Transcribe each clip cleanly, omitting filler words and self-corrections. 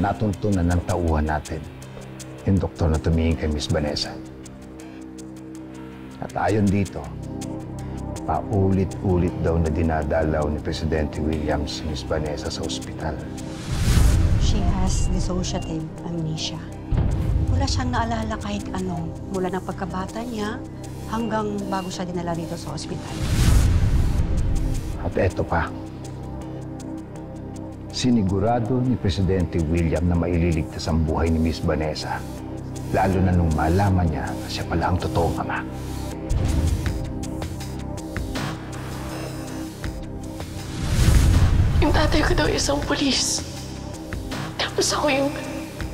Natuntunan ng tauhan natin yung doktor na tumingin kay Miss Vanessa. At ayon dito, paulit-ulit daw na dinadalaw ni Presidente Williams si Miss Vanessa sa ospital. She has dissociative amnesia. Wala siyang naalala kahit ano, mula ng pagkabata niya hanggang bago siya dinala dito sa ospital. At eto pa, sinigurado ni Presidente William na maililigtas ang buhay ni Miss Vanessa, lalo na nung malaman niya na siya pala ang totoong ama. Yung tatay ko daw isang pulis. Tapos ako yung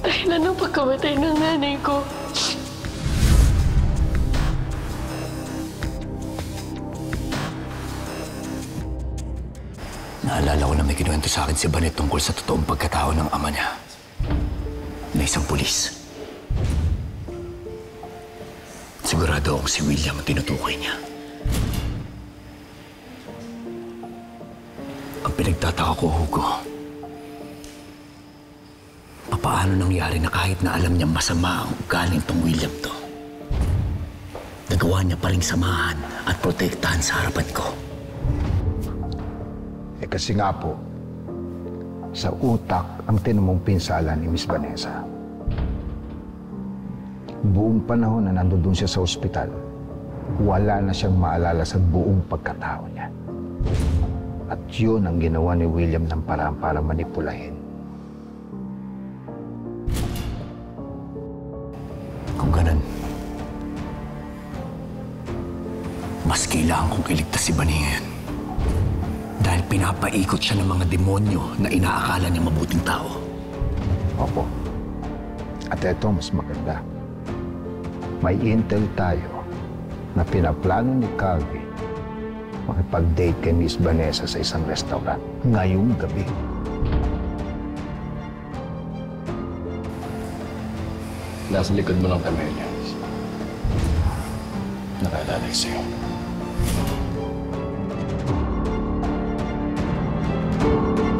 dahilan ng pagkamatay ng nanay ko. Naalala ko na may kinuwento sa akin si Banet tungkol sa totoong pagkatao ng ama niya na isang pulis. Sigurado akong si William ang tinutukoy niya. Ang pinagtataka ko, Hugo, papaano nangyari na kahit na alam niya masama ang ugaling tong William to, nagawa niya pa ring samahan at protektahan sa harapan ko. Kasi nga po, sa utak ang tinumong pinsala ni Miss Vanessa. Buong panahon na nandoon siya sa ospital, wala na siyang maalala sa buong pagkatao niya. At yun ang ginawa ni William ng paraan para manipulahin. Kung ganun, mas kailangan kong iligtas si Bani ngayon. Dahil pinapaikot siya ng mga demonyo na inaakala niya mabuting tao. Opo. At eto, mas maganda. May intel tayo na pinaplano ni Calvi makipag-date kay Miss Vanessa sa isang restaurant ngayong gabi. Nasa likod mo ng Camellia. Nakalalay sa'yo. Thank you.